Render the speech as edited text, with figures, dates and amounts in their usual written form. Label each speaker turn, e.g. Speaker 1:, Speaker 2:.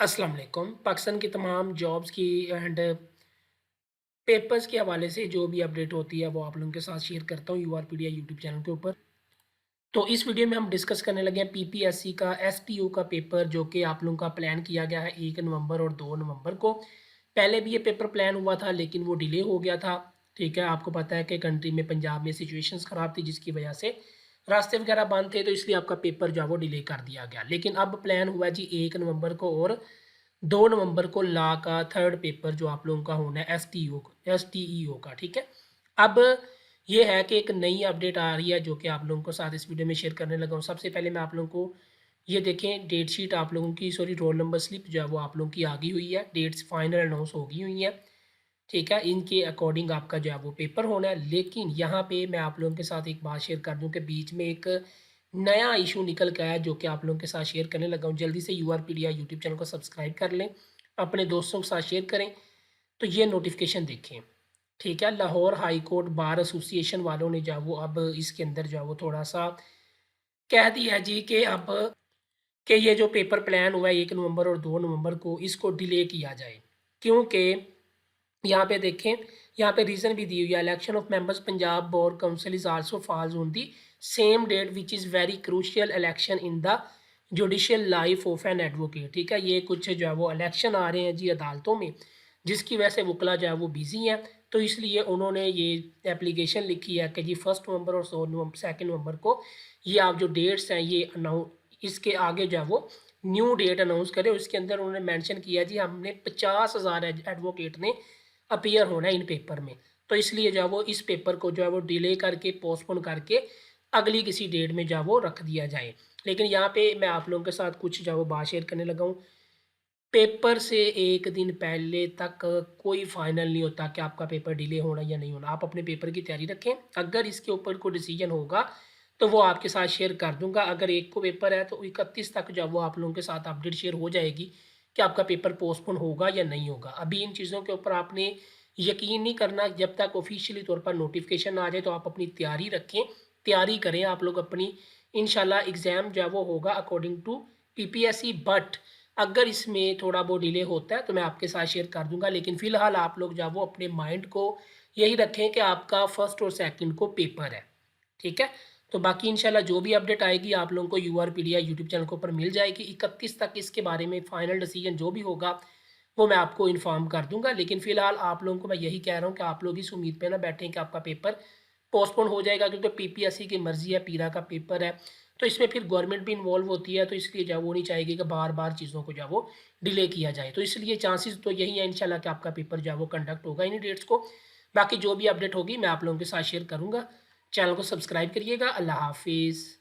Speaker 1: अस्सलाम वालेकुम। पाकिस्तान की तमाम जॉब्स की एंड पेपर्स के हवाले से जो भी अपडेट होती है वो आप लोगों के साथ शेयर करता हूँ यूआरपीडिया यूट्यूब चैनल के ऊपर। तो इस वीडियो में हम डिस्कस करने लगे हैं पीपीएससी का एसटीओ का पेपर जो कि आप लोगों का प्लान किया गया है 1 नवंबर और 2 नवंबर को। पहले भी ये पेपर प्लान हुआ था लेकिन वो डिले हो गया था। ठीक है, आपको पता है कि कंट्री में पंजाब में सिचुएशंस ख़राब थी जिसकी वजह से रास्ते वगैरह बंद थे, तो इसलिए आपका पेपर जो है वो डिले कर दिया गया। लेकिन अब प्लान हुआ है जी 1 नवंबर को और 2 नवंबर को लॉ का थर्ड पेपर जो आप लोगों का होना है एसटीईओ का। ठीक है, अब ये है कि एक नई अपडेट आ रही है जो कि आप लोगों को साथ इस वीडियो में शेयर करने लगा हूँ। सबसे पहले मैं आप लोगों को ये देखें, डेट शीट आप लोगों की रोल नंबर स्लिप जो है वो आप लोगों की आ गई हुई है। डेट्स फाइनल अनाउंस हो गई हुई हैं। ठीक है, इनके अकॉर्डिंग आपका जो है वो पेपर होना है। लेकिन यहाँ पे मैं आप लोगों के साथ एक बात शेयर कर दूँ कि बीच में एक नया इशू निकल के आया जो कि आप लोगों के साथ शेयर करने लगा हूँ। जल्दी से यूआरपीडिया यूट्यूब चैनल को सब्सक्राइब कर लें, अपने दोस्तों के साथ शेयर करें। तो ये नोटिफिकेशन देखें। ठीक है, Lahore high court bar association वालों ने जो है वो अब इसके अंदर जो है वो थोड़ा-सा कह दिया है जी कि अब कि ये जो पेपर प्लान हुआ है 1 नवंबर और 2 नवंबर को, इसको डिले किया जाए। क्योंकि यहाँ पे देखें, यहाँ पे रीज़न भी दी हुई है, election of members Punjab board council is also falls on the same date which is very crucial election in the judicial life of an advocate. ठीक है, ये कुछ जो है वो इलेक्शन आ रहे हैं जी अदालतों में, जिसकी वजह से वकला जो है वो बिज़ी हैं। तो इसलिए उन्होंने ये एप्लीकेशन लिखी है कि जी 1 नवंबर और 2 नवंबर को ये आप जो डेट्स हैं ये इसके आगे जो है वो न्यू डेट अनाउंस करें। उसके अंदर उन्होंने मेंशन किया जी हमने 50,000 एडवोकेट ने अपीयर होना है इन पेपर में। तो इसलिए जो है वो इस पेपर को जो है वो डिले करके पोस्टपोन करके अगली किसी डेट में जो है वो रख दिया जाए। लेकिन यहाँ पे मैं आप लोगों के साथ कुछ जो है वो बात शेयर करने लगा हूँ। पेपर से 1 दिन पहले तक कोई फाइनल नहीं होता कि आपका पेपर डिले होना या नहीं होना। आप अपने पेपर की तैयारी रखें। अगर इसके ऊपर कोई डिसीजन होगा तो वो आपके साथ शेयर कर दूँगा। अगर 1 को पेपर है तो 31 तक जो है वो आप लोगों के साथ अपडेट शेयर हो जाएगी कि आपका पेपर पोस्टपोन होगा या नहीं होगा। अभी इन चीज़ों के ऊपर आपने यकीन नहीं करना, जब तक ऑफ़िशियली तौर पर नोटिफ़िकेशन ना आ जाए तो आप अपनी तैयारी रखें, तैयारी करें आप लोग अपनी। इंशाल्लाह एग्ज़ाम जो है वो होगा अकॉर्डिंग टू पीपीएससी, बट अगर इसमें थोड़ा बहुत डिले होता है तो मैं आपके साथ शेयर कर दूँगा। लेकिन फ़िलहाल आप लोग जो है वो अपने माइंड को यही रखें कि आपका फर्स्ट और सेकंड को पेपर है। ठीक है? तो बाकी इंशाल्लाह जो भी अपडेट आएगी आप लोगों को यूआरपीडिया यूट्यूब चैनल के ऊपर मिल जाएगी। 31 तक इसके बारे में फाइनल डिसीजन जो भी होगा वो मैं आपको इन्फॉर्म कर दूँगा। लेकिन फ़िलहाल आप लोगों को मैं यही कह रहा हूँ कि आप लोग इस उम्मीद पे ना बैठें कि आपका पेपर पोस्टपोन हो जाएगा, क्योंकि पीपीएससी की मर्ज़ी है, पीरा का पेपर है। तो इसमें फिर गवर्नमेंट भी इन्वॉल्व होती है, तो इसलिए जो है वो नहीं चाहेगी कि बार-बार चीज़ों को जो है वो डिले किया जाए। तो इसलिए चांसेस तो यही है इंशाल्लाह कि आपका पेपर जो है वो कंडक्ट होगा इन्हीं डेट्स को। बाकी जो भी अपडेट होगी मैं आप लोगों के साथ शेयर करूँगा। चैनल को सब्सक्राइब करिएगा। अल्लाह हाफ़िज़।